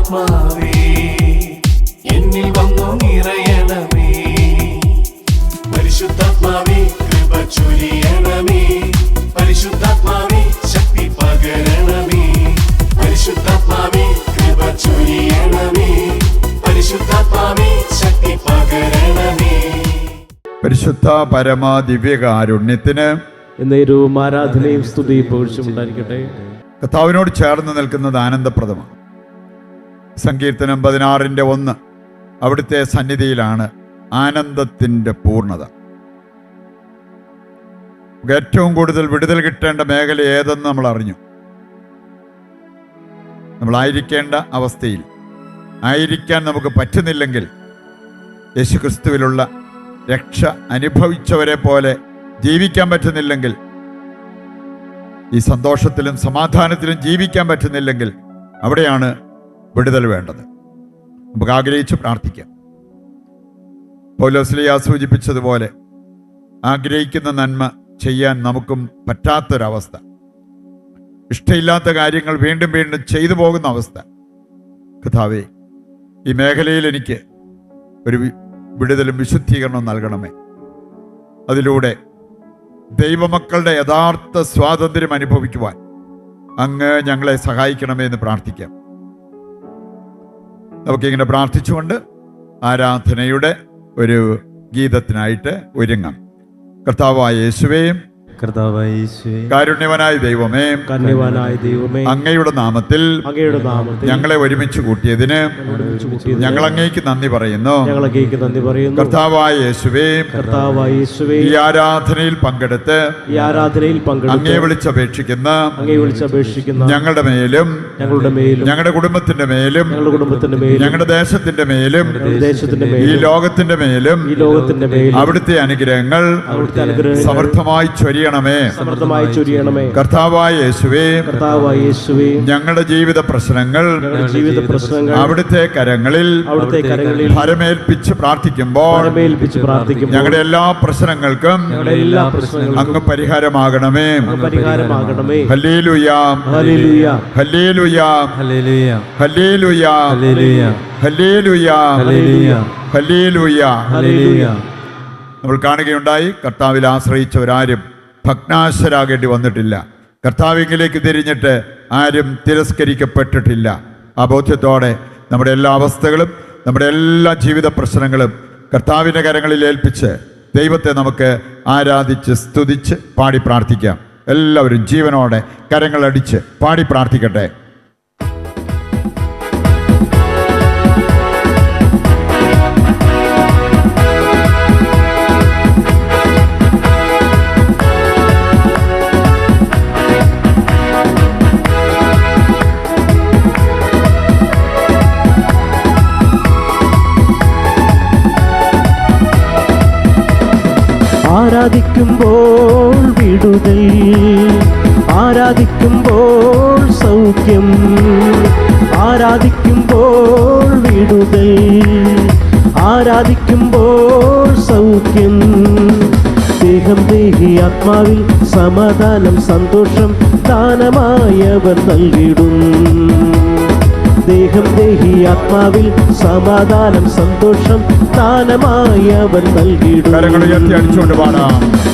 പരിശുദ്ധാത്മാവേ എന്നിൽ വന്നു നിറയണമേ. പരിശുദ്ധാത്മാവേ കൃപ ചൊരിയണമേ. പരിശുദ്ധാത്മാവേ ശക്തി പകരണമേ. പരിശുദ്ധാത്മാവേ കൃപ ചൊരിയണമേ. പരിശുദ്ധാത്മാവേ ശക്തി പകരണമേ. പരിശുദ്ധ പരമ ദിവ്യകാരുണ്യത്തിന് എന്നേരവും ആരാധനയും സ്തുതിയും പുകഴ്ചയും ഉണ്ടായിരിക്കട്ടെ. കർത്താവിനോട് ചേർന്ന് നിൽക്കുന്നത് ആനന്ദപ്രദമാണ്. സങ്കീർത്തനം 16:1 അവിടുത്തെ സന്നിധിയിലാണ് ആനന്ദത്തിൻ്റെ പൂർണ്ണത. ഏറ്റവും കൂടുതൽ വിടുതൽ കിട്ടേണ്ട മേഖല ഏതെന്ന് നമ്മൾ അറിഞ്ഞു. നമ്മളായിരിക്കേണ്ട അവസ്ഥയിൽ ആയിരിക്കാൻ നമുക്ക് പറ്റുന്നില്ലെങ്കിൽ, യേശുക്രിസ്തുവിലുള്ള രക്ഷ അനുഭവിച്ചവരെ പോലെ ജീവിക്കാൻ പറ്റുന്നില്ലെങ്കിൽ, ഈ സന്തോഷത്തിലും സമാധാനത്തിലും ജീവിക്കാൻ പറ്റുന്നില്ലെങ്കിൽ, അവിടെയാണ് വിടുതൽ വേണ്ടത്. നമുക്ക് ആഗ്രഹിച്ച് പ്രാർത്ഥിക്കാം. പൗലോസ്ലീഹ സൂചിപ്പിച്ചതുപോലെ ആഗ്രഹിക്കുന്ന നന്മ ചെയ്യാൻ നമുക്കും പറ്റാത്തൊരവസ്ഥ, ഇഷ്ടമില്ലാത്ത കാര്യങ്ങൾ വീണ്ടും വീണ്ടും ചെയ്തു പോകുന്ന അവസ്ഥ. കർത്താവേ, ഈ മേഖലയിൽ എനിക്ക് ഒരു വിടുതലും വിശുദ്ധീകരണവും നൽകണമേ. അതിലൂടെ ദൈവമക്കളുടെ യഥാർത്ഥ സ്വാതന്ത്ര്യം അനുഭവിക്കുവാൻ അങ്ങ് ഞങ്ങളെ സഹായിക്കണമേ എന്ന് പ്രാർത്ഥിക്കാം. നമുക്കിങ്ങനെ പ്രാർത്ഥിച്ചുകൊണ്ട് ആരാധനയുടെ ഒരു ഗീതത്തിനായിട്ട് ഒരുങ്ങാം. കർത്താവായ യേശുവേയും കാരുണ്യവനായ ദൈവമേ, അങ്ങയുടെ നാമത്തിൽ ഞങ്ങളെ ഒരുമിച്ച് കൂട്ടിയതിന് ഞങ്ങൾ അങ്ങേക്ക് നന്ദി പറയുന്നു. കർത്താവായ യേശുവേ, ഈ ആരാധനയിൽ പങ്കെടുത്ത് അങ്ങയെ വിളിച്ചപേക്ഷിക്കുന്ന ഞങ്ങളുടെ മേലും ഞങ്ങളുടെ കുടുംബത്തിന്റെ മേലും ഞങ്ങളുടെ ദേശത്തിന്റെ മേലും ഈ ലോകത്തിന്റെ മേലും അവിടുത്തെ അനുഗ്രഹങ്ങൾ സമർത്ഥമായി ചൊരിയണമേ. കർത്താവായ യേശുവേ, ഞങ്ങളുടെ ജീവിത പ്രശ്നങ്ങൾ അവിടുത്തെ കരങ്ങളിൽ ഫലമേൽപ്പിച്ച് പ്രാർത്ഥിക്കുമ്പോൾ ഞങ്ങളുടെ എല്ലാ പ്രശ്നങ്ങൾക്കും അങ്ങ് പരിഹാരമാകണമേ. ഹല്ലേലൂയ, ഹല്ലേലൂയ, ഹല്ലേലൂയ, ഹല്ലേലൂയ, ഹല്ലേലൂയ. നമ്മൾ കാണുകയുണ്ടായി, കർത്താവിൽ ആശ്രയിച്ചവരാരും ഭഗ്നാശരാകേണ്ടി വന്നിട്ടില്ല. കർത്താവിലേക്ക് തിരിഞ്ഞിട്ട് ആരും തിരസ്കരിക്കപ്പെട്ടിട്ടില്ല. ആ ബോധ്യത്തോടെ നമ്മുടെ എല്ലാ അവസ്ഥകളും നമ്മുടെ എല്ലാ ജീവിത പ്രശ്നങ്ങളും കർത്താവിൻ്റെ കരങ്ങളിൽ ഏൽപ്പിച്ച് ദൈവത്തെ നമുക്ക് ആരാധിച്ച് സ്തുതിച്ച് പാടി പ്രാർത്ഥിക്കാം. എല്ലാവരും ജീവനോടെ കരങ്ങളടിച്ച് പാടി പ്രാർത്ഥിക്കട്ടെ. ആരാധിക്കുമ്പോൾ വിടുതൽ, ആരാധിക്കുമ്പോൾ സൗഖ്യം, ആരാധിക്കുമ്പോൾ വിടുതൽ, ആരാധിക്കുമ്പോൾ സൗഖ്യം. ദേഹം ദേഹി ആത്മാവിൽ സമാധാനം സന്തോഷം ദാനമായവർ നൽകിടും. ദേഹം ദേഹി ആത്മാവിൽ സമാധാനം സന്തോഷം ദാനമായവൻ നൽകിയിടും.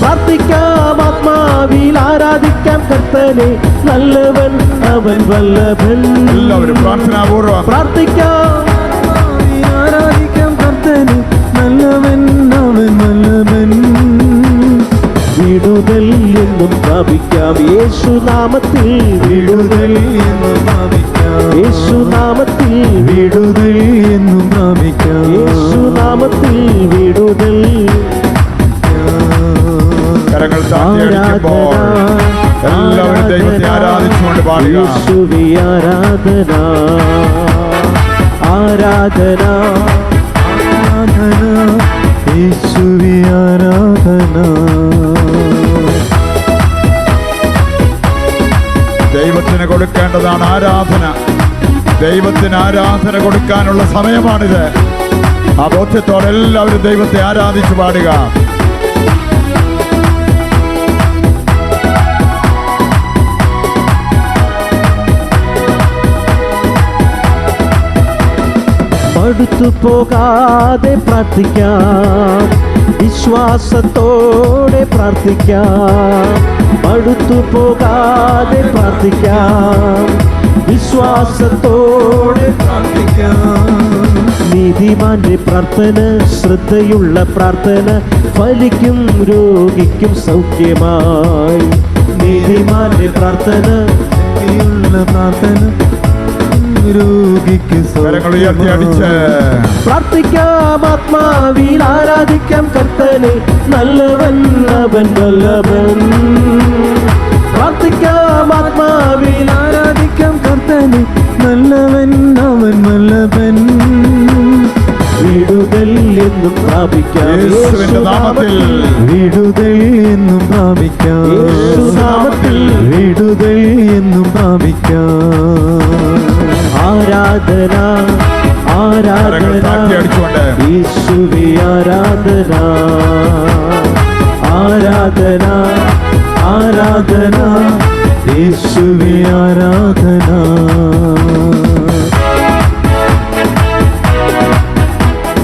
പ്രാർത്ഥിക്കാം, ആത്മാവിൽ ആരാധിക്കാം കർത്തനെ, നല്ലവൻ അവൻ വല്ലഭൻ. എല്ലാവരും പ്രാർത്ഥനാപൂർവ്വം പ്രാർത്ഥിക്കാം, ആരാധിക്കാം കർത്തനെ, നല്ലവൻ അവൻ വല്ലഭൻ. വിടുതൽ എന്നും പ്രാപിക്കാം യേശുനാമത്തിൽ, വിടുതൽ എന്നും പ്രാപിക്കാം യേശുനാമത്തിൽ, വിടുതൽ എന്നും പ്രാപിക്കാം യേശുനാമത്തിൽ, വിടുതൽ. കരങ്ങൾ താഴ്ത്തിയടിക്കുമ്പോൾ എല്ലാവരും ദൈവത്തെ ആരാധിച്ചുകൊണ്ട് പാടുക. യേശുവേ ആരാധന, ആരാധന, ആരാധന, യേശുവേ ആരാധന. ദൈവത്തിന് കൊടുക്കേണ്ടതാണ് ആരാധന. ദൈവത്തിന് ആരാധന കൊടുക്കാനുള്ള സമയമാണിത്. ആ ബോധ്യത്തോടെ എല്ലാവരും ദൈവത്തെ ആരാധിച്ചു പാടുക. മടുത്തു പോകാതെ പ്രാർത്ഥിക്കാം, വിശ്വാസത്തോടെ പ്രാർത്ഥിക്കാം. മടുത്തു പോകാതെ പ്രാർത്ഥിക്കാം, വിശ്വാസത്തോടെ പ്രാർത്ഥിക്കാം. നീതിമാന്റെ പ്രാർത്ഥന, ശ്രദ്ധയുള്ള പ്രാർത്ഥന ഫലിക്കും, രോഗിക്കും സൗഖ്യമായി. നീതിമാന്റെ പ്രാർത്ഥന, പ്രാർത്ഥന രോഗിക്ക് പ്രാർത്ഥിക്കാം, ആത്മാവിൽ ആരാധിക്കാം കർത്തനെ, നല്ലവൻ അവൻ വല്ലഭൻ. പ്രാർത്ഥിക്കാം, ആത്മാവിൽ ആരാധിക്കാം കർത്തനെ, നല്ലവൻ അവൻ വല്ലഭൻ. വിടുതൽ എന്നും പ്രാപിക്കാം, യേശുവിന്റെ നാമത്തിൽ വിടുതൽ എന്നും പ്രാപിക്കാം, യേശുനാമത്തിൽ വിടുതൽ എന്നും പ്രാപിക്കാം. ആരാധന ആരാധന യേശുവേ, ആരാധന ആരാധന ആരാധന യേശുവേ, ആരാധന.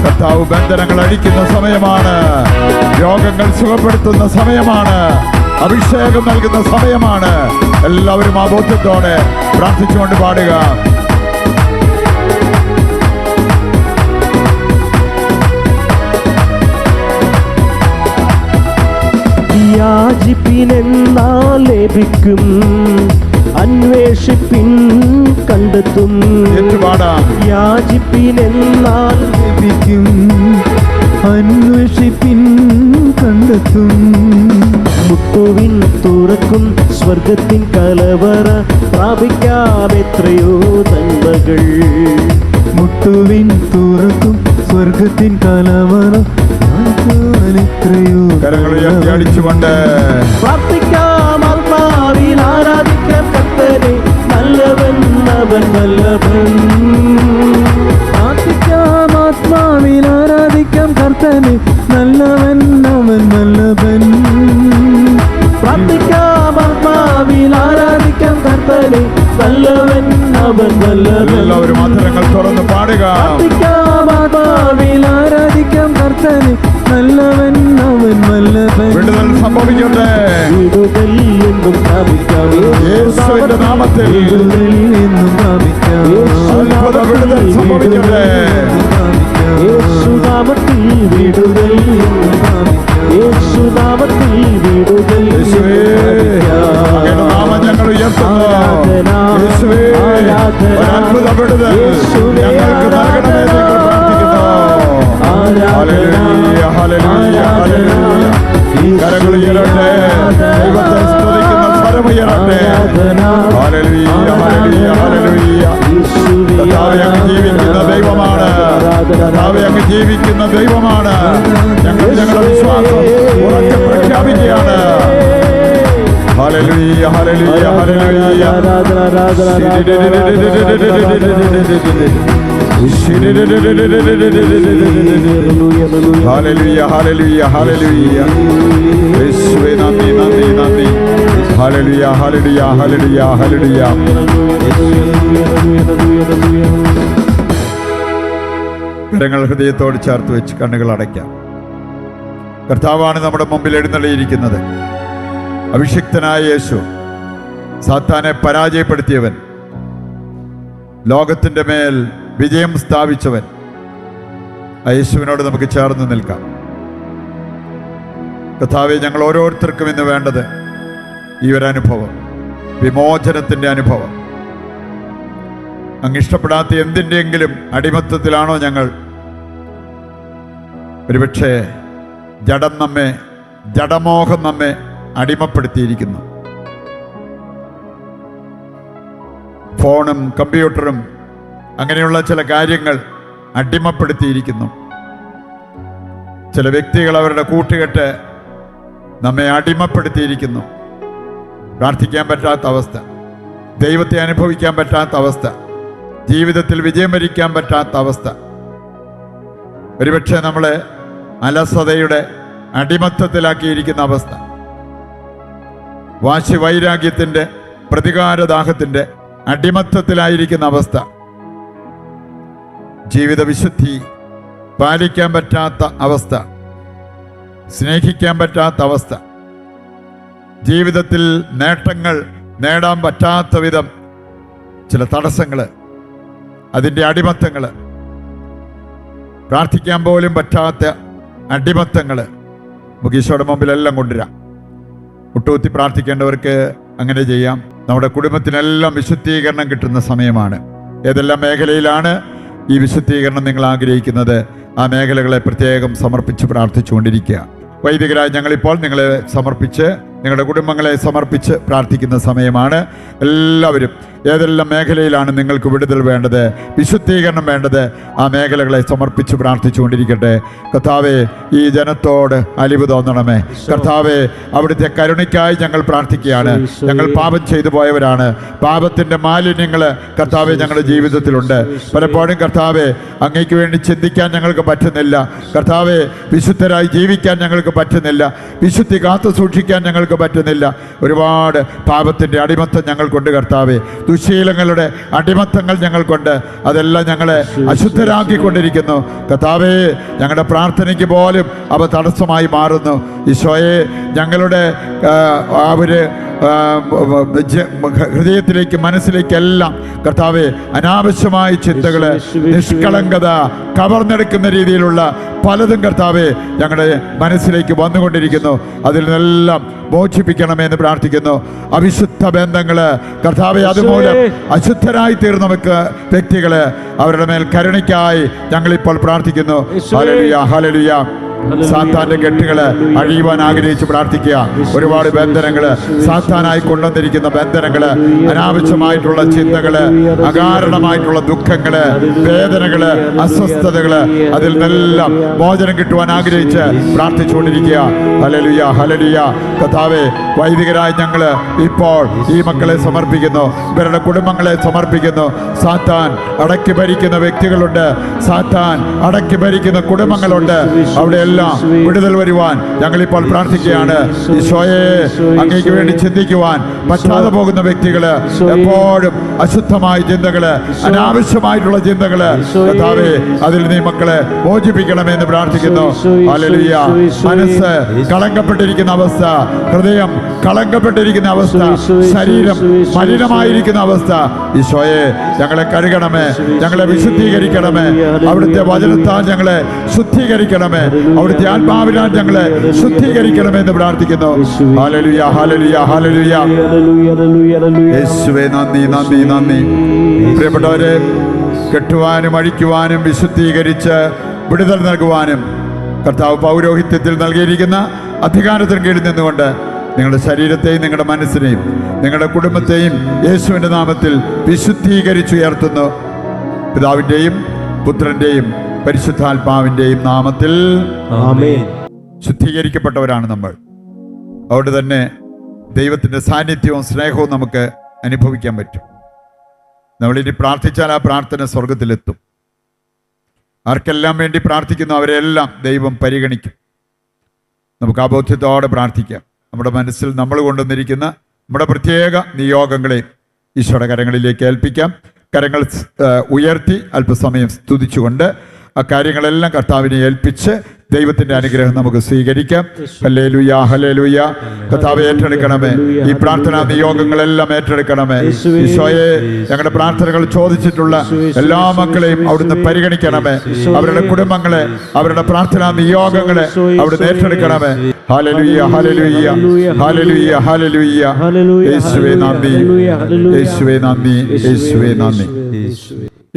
കർത്താവ് ബന്ധനങ്ങൾ അഴിക്കുന്ന സമയമാണ്, രോഗങ്ങൾ സുഖപ്പെടുത്തുന്ന സമയമാണ്, അഭിഷേകം നൽകുന്ന സമയമാണ്. എല്ലാവരും ആ ബോധ്യത്തോടെ പ്രാർത്ഥിച്ചുകൊണ്ട് പാടുക. യാചിപ്പിനെന്നാൽ ലഭിക്കും, അന്വേഷിപ്പിൻ കണ്ടെത്തും. യാചിപ്പിനെന്നാൽ ലഭിക്കും, അന്വേഷിപ്പിൻ കണ്ടെത്തും. മുട്ടുവിൻ തുറക്കും, സ്വർഗത്തിൻ കലവറ പ്രാപിക്കാം എത്രയോ നന്മകൾ. മുട്ടുവിൻ തുറക്കും, സ്വർഗത്തിൻ കലവറ എത്രയോ. അടിച്ചുകൊണ്ട് പ്രാർത്ഥിക്കാം, ആത്മാവിൽ ആരാധിക്കാം കർത്തനെ, നല്ലവൻ അവൻ വല്ലഭൻ. പ്രാർത്ഥിക്കാം, ആത്മാവിൽ ആരാധിക്കാം കർത്തനെ, നല്ലവൻ അവൻ വല്ലഭൻ. പ്രാർത്ഥിക്കാം, ആത്മാവിൽ ആരാധിക്കാം കർത്തനെ, നല്ലവൻ അവൻ വല്ലഭൻ. എല്ലാവരും അധരങ്ങൾ തുറന്ന് പാടുക. പ്രാർത്ഥിക്കാം, ആത്മാവിൽ ആരാധിക്കാം കർത്തനെ, നല്ലവൻ അവൻ വല്ലഭൻ. വിടുതൽ സംഭവിക്കട്ടെ, വിടുതൽ എന്നും പ്രാപിക്കാം, യേശുവിന്റെ നാമത്തിൽ വിടുതൽ എന്നും പ്രാപിക്കാം. അത്ഭുത വിടുതൽ സംഭവിക്കട്ടെ, യേശുനാമത്തിൽ വിടുതൽ എന്നും പ്രാപിക്കാം, യേശുനാമത്തിൽ വിടുതൽ. നാമം ഞങ്ങൾ ഉയർത്തുന്നു. യേശുവേ, അത്ഭുത വിടുതൽ ഞങ്ങൾക്ക് നൽകണമേ നിങ്ങൾ പ്രാർത്ഥിക്കുന്നു. ഹല്ലേലൂയ, ഹല്ലേലൂയ, ഹല്ലേലൂയ. കരങ്ങൾ ഉയരട്ടെ, ദൈവത്തെ സ്തുതിക്കുന്ന സ്വരം ഉയരട്ടെ. ഹല്ലേലൂയ, ഹല്ലേലൂയ, ഹല്ലേലൂയ. കർത്താവേ, അങ്ങ് ജീവിക്കുന്ന ദൈവമാണ്, കർത്താവേ, അങ്ങ് ജീവിക്കുന്ന ദൈവമാണ്. ഞങ്ങൾ ഞങ്ങളുടെ വിശ്വാസം ഉറക്കെ പ്രഖ്യാപിക്കുകയാണ്. ഹല്ലേലൂയ, ഹല്ലേലൂയ, ഹല്ലേലൂയ. ഹല്ലേലൂയ, ഹല്ലേലൂയ, ഹല്ലേലൂയ. യേശുവേ, നന്ദി, നന്ദി, നന്ദി. ഹല്ലേലൂയ, ഹല്ലേലൂയ, ഹല്ലേലൂയ, ഹല്ലേലൂയ. കരങ്ങൾ ഹൃദയത്തോട് ചേർത്ത് വെച്ച് കണ്ണുകൾ അടയ്ക്കാം. കർത്താവാണ് നമ്മുടെ മുമ്പിൽ എഴുന്നള്ളിയിരിക്കുന്നത്. അഭിഷിക്തനായ യേശു, സാത്താനെ പരാജയപ്പെടുത്തിയവൻ, ലോകത്തിൻ്റെ മേൽ വിജയം സ്ഥാപിച്ചവൻ. ആ യേശുവിനോട് നമുക്ക് ചേർന്ന് നിൽക്കാം. കർത്താവേ, ഞങ്ങൾ ഓരോരുത്തർക്കും ഇന്ന് വേണ്ടത് ഈ ഒരു അനുഭവം, വിമോചനത്തിൻ്റെ അനുഭവം. അങ്ങ് ഇഷ്ടപ്പെടാത്ത എന്തിൻ്റെയെങ്കിലും അടിമത്തത്തിലാണോ ഞങ്ങൾ? ഒരുപക്ഷെ ജഡമോഹം നമ്മെ അടിമപ്പെടുത്തിയിരിക്കുന്നു. ഫോണും കമ്പ്യൂട്ടറും അങ്ങനെയുള്ള ചില കാര്യങ്ങൾ അടിമപ്പെടുത്തിയിരിക്കുന്നു. ചില വ്യക്തികൾ അവരുടെ കൂട്ടുകെട്ട് നമ്മെ അടിമപ്പെടുത്തിയിരിക്കുന്നു. പ്രാർത്ഥിക്കാൻ പറ്റാത്ത അവസ്ഥ, ദൈവത്തെ അനുഭവിക്കാൻ പറ്റാത്ത അവസ്ഥ, ജീവിതത്തിൽ വിജയം വരിക്കാൻ പറ്റാത്ത അവസ്ഥ. ഒരുപക്ഷെ നമ്മളെ അലസതയുടെ അടിമത്തത്തിലാക്കിയിരിക്കുന്ന അവസ്ഥ, വാശി വൈരാഗ്യത്തിൻ്റെ, പ്രതികാരദാഹത്തിൻ്റെ അടിമത്തത്തിലായിരിക്കുന്ന അവസ്ഥ, ജീവിത വിശുദ്ധി പാലിക്കാൻ പറ്റാത്ത അവസ്ഥ, സ്നേഹിക്കാൻ പറ്റാത്ത അവസ്ഥ, ജീവിതത്തിൽ നേട്ടങ്ങൾ നേടാൻ പറ്റാത്ത വിധം ചില തടസ്സങ്ങൾ, അതിൻ്റെ അടിമത്തങ്ങൾ, പ്രാർത്ഥിക്കാൻ പോലും പറ്റാത്ത അടിമത്തങ്ങൾ നമുക്ക് ഈശോയുടെ മുമ്പിലെല്ലാം കൊണ്ടുവരാം. മുട്ടുകുത്തി പ്രാർത്ഥിക്കേണ്ടവർക്ക് അങ്ങനെ ചെയ്യാം. നമ്മുടെ കുടുംബത്തിനെല്ലാം വിശുദ്ധീകരണം കിട്ടുന്ന സമയമാണ്. ഏതെല്ലാം മേഖലയിലാണ് ഈ വിശുദ്ധീകരണം നിങ്ങൾ ആഗ്രഹിക്കുന്നത്, ആ മേഖലകളെ പ്രത്യേകം സമർപ്പിച്ച് പ്രാർത്ഥിച്ചുകൊണ്ടിരിക്കുക. വൈദികരായ ഞങ്ങളിപ്പോൾ നിങ്ങളെ സമർപ്പിച്ച്, നിങ്ങളുടെ കുടുംബങ്ങളെ സമർപ്പിച്ച് പ്രാർത്ഥിക്കുന്ന സമയമാണ്. എല്ലാവരും ഏതെല്ലാം മേഖലയിലാണ് നിങ്ങൾക്ക് വിടുതൽ വേണ്ടത്, വിശുദ്ധീകരണം വേണ്ടത്, ആ മേഖലകളെ സമർപ്പിച്ച് പ്രാർത്ഥിച്ചുകൊണ്ടിരിക്കട്ടെ. കർത്താവേ, ഈ ജനത്തോട് അലിവ് തോന്നണമേ. കർത്താവേ, അവിടുത്തെ കരുണയ്ക്കായി ഞങ്ങൾ പ്രാർത്ഥിക്കുകയാണ്. ഞങ്ങൾ പാപം ചെയ്തു പോയവരാണ്. പാപത്തിൻ്റെ മാലിന്യങ്ങൾ കർത്താവെ ഞങ്ങളുടെ ജീവിതത്തിലുണ്ട്. പലപ്പോഴും കർത്താവെ, അങ്ങേക്ക് വേണ്ടി ചിന്തിക്കാൻ ഞങ്ങൾക്ക് പറ്റുന്നില്ല. കർത്താവെ, വിശുദ്ധരായി ജീവിക്കാൻ ഞങ്ങൾക്ക് പറ്റുന്നില്ല. വിശുദ്ധി കാത്തു സൂക്ഷിക്കാൻ ഞങ്ങൾക്ക് പറ്റുന്നില്ല. ഒരുപാട് പാപത്തിൻ്റെ അടിമത്തം ഞങ്ങൾക്കുണ്ട് കർത്താവെ. ദുശീലങ്ങളുടെ അടിമത്തങ്ങൾ ഞങ്ങൾക്കുണ്ട്. അതെല്ലാം ഞങ്ങളെ അശുദ്ധരാക്കിക്കൊണ്ടിരിക്കുന്നു കർത്താവേ. ഞങ്ങളുടെ പ്രാർത്ഥനയ്ക്ക് പോലും അവ തടസ്സമായി മാറുന്നു. ഈശോയെ, ഞങ്ങളുടെ ഹൃദയത്തിലേക്ക്, മനസ്സിലേക്കെല്ലാം കർത്താവെ അനാവശ്യമായ ചിന്തകള്, നിഷ്കളങ്കത കവർന്നെടുക്കുന്ന രീതിയിലുള്ള പലതും കർത്താവെ ഞങ്ങളുടെ മനസ്സിലേക്ക് വന്നുകൊണ്ടിരിക്കുന്നു. അതിൽ നിന്നെല്ലാം മോചിപ്പിക്കണമെന്ന് പ്രാർത്ഥിക്കുന്നു. അവിശുദ്ധ ബന്ധങ്ങള് കർത്താവെ, അതുമൂലം അശുദ്ധരായി തീർന്ന വ്യക്തികള്, അവരുടെ മേൽ കരുണയ്ക്കായി ഞങ്ങളിപ്പോൾ പ്രാർത്ഥിക്കുന്നു. Hallelujah, hallelujah. സാത്താന്റെ കെട്ടുകള് അഴിയുവാൻ ആഗ്രഹിച്ച് പ്രാർത്ഥിക്കുക. ഒരുപാട് ബന്ധനങ്ങള്, സാത്താനായി കൊണ്ടുവന്നിരിക്കുന്ന ബന്ധനങ്ങള്, അനാവശ്യമായിട്ടുള്ള ചിന്തകള്, അകാരണമായിട്ടുള്ള ദുഃഖങ്ങള്, വേദനകള്, അസ്വസ്ഥതകള്, അതിൽ നിന്നെല്ലാം മോചനം കിട്ടുവാൻ ആഗ്രഹിച്ച് പ്രാർത്ഥിച്ചുകൊണ്ടിരിക്കുക. Hallelujah, hallelujah. കർത്താവേ, വൈദികരായ ഞങ്ങള് ഇപ്പോൾ ഈ മക്കളെ സമർപ്പിക്കുന്നു, ഇവരുടെ കുടുംബങ്ങളെ സമർപ്പിക്കുന്നു. സാത്താൻ അടക്കി ഭരിക്കുന്ന വ്യക്തികളുണ്ട്, സാത്താൻ അടക്കി ഭരിക്കുന്ന കുടുംബങ്ങളുണ്ട്. അവിടെ വിടുതൽ വരുവാൻ ഞങ്ങളിപ്പോൾ പ്രാർത്ഥിക്കുകയാണ്. ഈശോയെ, അങ്ങേക്ക് വേണ്ടി ചിന്തിക്കുവാൻ പറ്റാതെ പോകുന്ന വ്യക്തികള്, എപ്പോഴും അശുദ്ധമായ ചിന്തകള്, അനാവശ്യമായിട്ടുള്ള ചിന്തകള്, കർത്താവേ, അതിൽ നീ മക്കളെ മോചിപ്പിക്കണമെന്ന് പ്രാർത്ഥിക്കുന്നു. ഹല്ലേലൂയ. മനസ്സ് കളങ്കപ്പെട്ടിരിക്കുന്ന അവസ്ഥ, ഹൃദയം കളങ്കപ്പെട്ടിരിക്കുന്ന അവസ്ഥ, ശരീരം മലിനമായിരിക്കുന്ന അവസ്ഥ, ഈശോയെ ഞങ്ങളെ കഴുകണമേ, ഞങ്ങളെ വിശുദ്ധീകരിക്കണമേ. അവിടുത്തെ വചനത്താൽ ഞങ്ങളെ ശുദ്ധീകരിക്കണമേ. അവിടുത്തെ ആത്മാവിനാൽ ഞങ്ങളെ ശുദ്ധീകരിക്കണമെന്ന് പ്രാർത്ഥിക്കുന്നു. ഹല്ലേലൂയ, ഹല്ലേലൂയ, ഹല്ലേലൂയ. യേശുവേ, നന്ദി, നന്ദി, നന്ദി. പ്രിയപ്പെട്ടവരെ, കെട്ടുവാനും അഴിക്കുവാനും വിശുദ്ധീകരിച്ച് വിടുതൽ നൽകുവാനും കർത്താവ് പൗരോഹിത്യത്തിൽ നൽകിയിരിക്കുന്ന അധികാരത്തിന് കീഴിൽ നിന്നുകൊണ്ട് നിങ്ങളുടെ ശരീരത്തെയും നിങ്ങളുടെ മനസ്സിനെയും നിങ്ങളുടെ കുടുംബത്തെയും യേശുവിൻ്റെ നാമത്തിൽ വിശുദ്ധീകരിച്ചുയർത്തുന്നു. പിതാവിൻ്റെയും പുത്രൻ്റെയും പരിശുദ്ധാത്മാവിൻ്റെയും നാമത്തിൽ ആമേൻ. ശുദ്ധീകരിക്കപ്പെട്ടവരാണ് നമ്മൾ. അതുകൊണ്ട് തന്നെ ദൈവത്തിൻ്റെ സാന്നിധ്യവും സ്നേഹവും നമുക്ക് അനുഭവിക്കാൻ പറ്റും. നമ്മളിനി പ്രാർത്ഥിച്ചാൽ ആ പ്രാർത്ഥന സ്വർഗത്തിലെത്തും. ആർക്കെല്ലാം വേണ്ടി പ്രാർത്ഥിക്കുന്നു അവരെല്ലാം ദൈവം പരിഗണിക്കും. നമുക്ക് ആ ബോധ്യത്തോടെ പ്രാർത്ഥിക്കാം. നമ്മുടെ മനസ്സിൽ നമ്മൾ കൊണ്ടുവന്നിരിക്കുന്ന നമ്മുടെ പ്രത്യേക നിയോഗങ്ങളെ ഈശോയുടെ കരങ്ങളിലേക്ക് ഏൽപ്പിക്കാം. കരങ്ങൾ ഉയർത്തി അല്പസമയം സ്തുതിച്ചുകൊണ്ട് ആ കാര്യങ്ങളെല്ലാം കർത്താവിനെ ഏൽപ്പിച്ച് ദൈവത്തിന്റെ അനുഗ്രഹം നമുക്ക് സ്വീകരിക്കാം. Hallelujah, hallelujah. കർത്താവേ, ഏറ്റെടുക്കണമേ. ഈ പ്രാർത്ഥനാ നിയോഗങ്ങളെല്ലാം ഏറ്റെടുക്കണമേ. ഈശോയെ, ഞങ്ങളുടെ പ്രാർത്ഥനകൾ ചോദിച്ചിട്ടുള്ള എല്ലാ മക്കളെയും അവിടുന്ന് പരിഗണിക്കണമേ. അവരുടെ കുടുംബങ്ങളെ, അവരുടെ പ്രാർത്ഥനാ നിയോഗങ്ങളെ അവിടുന്ന് ഏറ്റെടുക്കണമേ. ഹല്ലേലൂയ, ഹല്ലേലൂയ, ഹല്ലേലൂയ, ഹല്ലേലൂയ. യേശുവേ നന്ദി, യേശുവേ നന്ദി, യേശുവേ നന്ദി.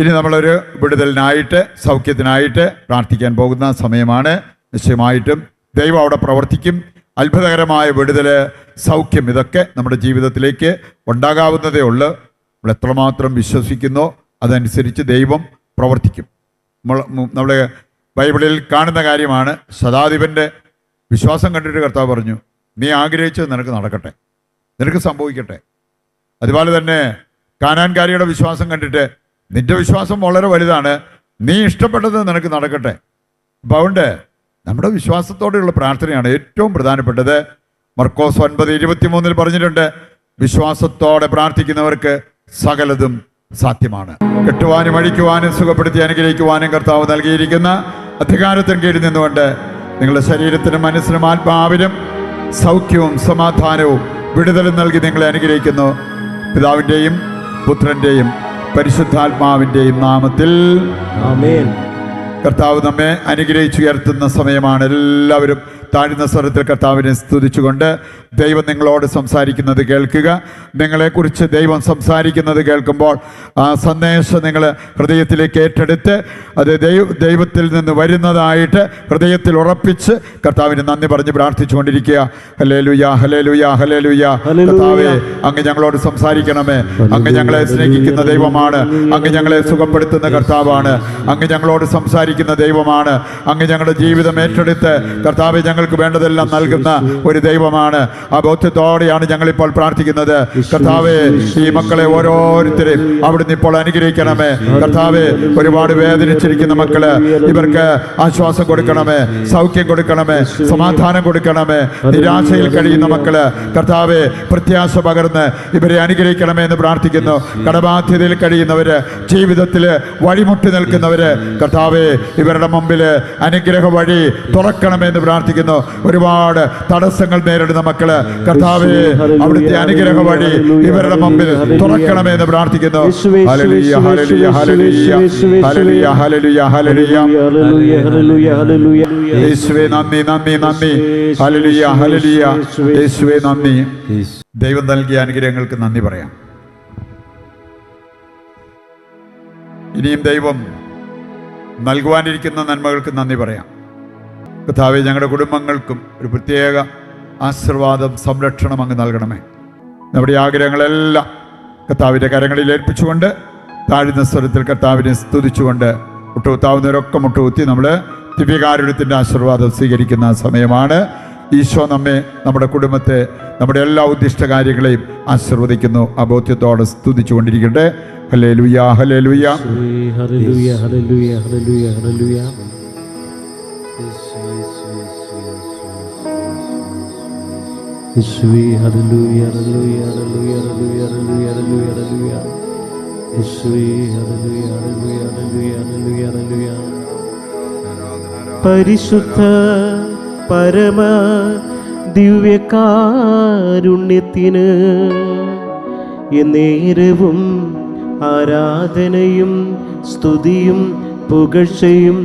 ഇനി നമ്മളൊരു വിടുതലിനായിട്ട്, സൗഖ്യത്തിനായിട്ട് പ്രാർത്ഥിക്കാൻ പോകുന്ന സമയമാണ്. നിശ്ചയമായിട്ടും ദൈവം അവിടെ പ്രവർത്തിക്കും. അത്ഭുതകരമായ വിടുതല്, സൗഖ്യം, ഇതൊക്കെ നമ്മുടെ ജീവിതത്തിലേക്ക് ഉണ്ടാകാവുന്നതേ ഉള്ളൂ. നമ്മൾ എത്രമാത്രം വിശ്വസിക്കുന്നോ അതനുസരിച്ച് ദൈവം പ്രവർത്തിക്കും. നമ്മൾ ബൈബിളിൽ കാണുന്ന കാര്യമാണ്. ശതാധിപൻ്റെ വിശ്വാസം കണ്ടിട്ട് കർത്താവ് പറഞ്ഞു, നീ ആഗ്രഹിച്ചത് നിനക്ക് നടക്കട്ടെ, നിനക്ക് സംഭവിക്കട്ടെ. അതുപോലെ തന്നെ കാനാൻകാരിയുടെ വിശ്വാസം കണ്ടിട്ട്, നിന്റെ വിശ്വാസം വളരെ വലുതാണ്, നീ ഇഷ്ടപ്പെട്ടത് നിനക്ക് നടക്കട്ടെ. അപ്പം അതുകൊണ്ട് നമ്മുടെ വിശ്വാസത്തോടെയുള്ള പ്രാർത്ഥനയാണ് ഏറ്റവും പ്രധാനപ്പെട്ടത്. മർക്കോസ് 9:23 പറഞ്ഞിട്ടുണ്ട്, വിശ്വാസത്തോടെ പ്രാർത്ഥിക്കുന്നവർക്ക് സകലതും സാധ്യമാണ്. കെട്ടുവാനും അഴിക്കുവാനും സുഖപ്പെടുത്തി അനുഗ്രഹിക്കുവാനും കർത്താവ് നൽകിയിരിക്കുന്ന അധികാരത്തിന് കീഴിൽ നിന്നുകൊണ്ട് നിങ്ങളുടെ ശരീരത്തിനും മനസ്സിനും ആത്മാവിനും സൗഖ്യവും സമാധാനവും വിടുതലും നൽകി നിങ്ങളെ അനുഗ്രഹിക്കുന്നു. പിതാവിൻ്റെയും പുത്രൻ്റെയും പരിശുദ്ധാത്മാവിൻ്റെയും നാമത്തിൽ ആമേൻ. കർത്താവ് നമ്മെ അനുഗ്രഹിച്ചുയർത്തുന്ന സമയമാണ്. എല്ലാവരും താഴ്ന്ന സ്വരത്തിൽ കർത്താവിനെ സ്തുതിച്ചുകൊണ്ട് ദൈവം നിങ്ങളോട് സംസാരിക്കുന്നത് കേൾക്കുക. നിങ്ങളെക്കുറിച്ച് ദൈവം സംസാരിക്കുന്നത് കേൾക്കുമ്പോൾ ആ സന്ദേശം നിങ്ങൾ ഹൃദയത്തിലേക്ക് ഏറ്റെടുത്ത് അത് ദൈവത്തിൽ നിന്ന് വരുന്നതായിട്ട് ഹൃദയത്തിൽ ഉറപ്പിച്ച് കർത്താവിന് നന്ദി പറഞ്ഞ് പ്രാർത്ഥിച്ചുകൊണ്ടിരിക്കുക. ഹല്ലേലൂയ, ഹല്ലേലൂയ, ഹല്ലേലൂയ. കർത്താവേ, അങ്ങ് ഞങ്ങളോട് സംസാരിക്കണമേ. അങ്ങ് ഞങ്ങളെ സ്നേഹിക്കുന്ന ദൈവമാണ്. അങ്ങ് ഞങ്ങളെ സുഖപ്പെടുത്തുന്ന കർത്താവാണ്. അങ്ങ് ഞങ്ങളോട് സംസാരിക്കുന്ന ദൈവമാണ്. അങ്ങ് ഞങ്ങളുടെ ജീവിതം ഏറ്റെടുത്ത് കർത്താവെ ഞങ്ങൾക്ക് വേണ്ടതെല്ലാം നൽകുന്ന ഒരു ദൈവമാണ്. ആ ബോധ്യത്തോടെയാണ് ഞങ്ങളിപ്പോൾ പ്രാർത്ഥിക്കുന്നത്. കർത്താവെ, ഈ മക്കളെ ഓരോരുത്തരെയും അവിടുന്ന് ഇപ്പോൾ അനുഗ്രഹിക്കണമേ. കർത്താവെ, ഒരുപാട് വേദനിച്ചിരിക്കുന്ന മക്കള്, ഇവർക്ക് ആശ്വാസം കൊടുക്കണമേ, സൗഖ്യം കൊടുക്കണമേ, സമാധാനം കൊടുക്കണമേ. നിരാശയിൽ കഴിയുന്ന മക്കള്, കർത്താവെ, പ്രത്യാശ പകർന്ന് ഇവരെ അനുഗ്രഹിക്കണമേ എന്ന് പ്രാർത്ഥിക്കുന്നു. കടബാധ്യതയിൽ കഴിയുന്നവര്, ജീവിതത്തിൽ വഴിമുട്ടി നിൽക്കുന്നവര്, കർത്താവെ, ഇവരുടെ മുമ്പിൽ അനുഗ്രഹ വഴി തുറക്കണമെന്ന് പ്രാർത്ഥിക്കുന്നു. ഒരുപാട് തടസ്സങ്ങൾ നേരിടുന്ന മക്കള്, കർത്താവെ, അവിടുത്തെ അനുഗ്രഹ വഴി ഇവരുടെ മുമ്പിൽ തുറക്കണമെന്ന് പ്രാർത്ഥിക്കുന്നു. ഹല്ലേലൂയ, ഹല്ലേലൂയ, ഹല്ലേലൂയ, ഹല്ലേലൂയ, ഹല്ലേലൂയ, ഹല്ലേലൂയ. യേശുവേ നന്ദി, നന്ദി, നന്ദി. ഹല്ലേലൂയ, ഹല്ലേലൂയ. യേശുവേ നന്ദി. ദൈവം നൽകിയ അനുഗ്രഹങ്ങൾക്ക് നന്ദി പറയാം. ഇനിയും ദൈവം നൽകുവാനിരിക്കുന്ന നന്മകൾക്ക് നന്ദി പറയാം. കർത്താവേ, ഞങ്ങളുടെ കുടുംബങ്ങൾക്കും ഒരു പ്രത്യേക ആശീർവാദം, സംരക്ഷണം അങ്ങ് നൽകണമേ. നമ്മുടെ ആഗ്രഹങ്ങളെല്ലാം കർത്താവിൻ്റെ കരങ്ങളിൽ ഏൽപ്പിച്ചുകൊണ്ട് താഴ്ന്ന സ്വരത്തിൽ കർത്താവിനെ സ്തുതിച്ചുകൊണ്ട് മുട്ടുകുത്താവുന്നവരൊക്കെ മുട്ടുകുത്തി നമ്മൾ ദിവ്യകാരുണ്യത്തിൻ്റെ ആശീർവാദം സ്വീകരിക്കുന്ന സമയമാണ്. ഈശോ നമ്മെ, നമ്മുടെ കുടുംബത്തെ, നമ്മുടെ എല്ലാ ഉദ്ദിഷ്ട കാര്യങ്ങളെയും ആശീർവദിക്കുന്നു. ആ ബോധ്യത്തോടെ സ്തുതിച്ചുകൊണ്ടിരിക്കട്ടെ. ഹല്ലേലൂയ, ഹല്ലേലൂയ, ഹല്ലേലൂയ, ഹല്ലേലൂയ, ഹല്ലേലൂയ, ഹല്ലേലൂയ. യേശുവേ, ഹല്ലേലൂയ, ഹല്ലേലൂയ, ഹല്ലേലൂയ, ഹല്ലേലൂയ, ഹല്ലേലൂയ, ഹല്ലേലൂയ. യേശുവേ, ഹല്ലേലൂയ, ഹല്ലേലൂയ, ഹല്ലേലൂയ, ഹല്ലേലൂയ, ഹല്ലേലൂയ. പരിശുദ്ധ പരമ ദിവ്യകാരുണ്യത്തിന് എന്നേരവും ആരാധനയും സ്തുതിയും പുകഴ്ചയും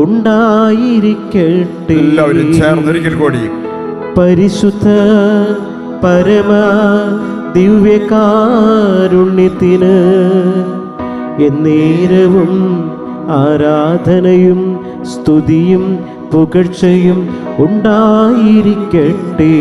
ഉണ്ടായിരിക്കട്ടെ. എല്ലാവരും ചേർന്നൊരിക്കൽ കൂടി പരിശുദ്ധ പരമ ദിവ്യകാരുണ്യത്തിന് എന്നേരവും ആരാധനയും സ്തുതിയും പുകഴ്ചയും ഉണ്ടായിരിക്കട്ടെ.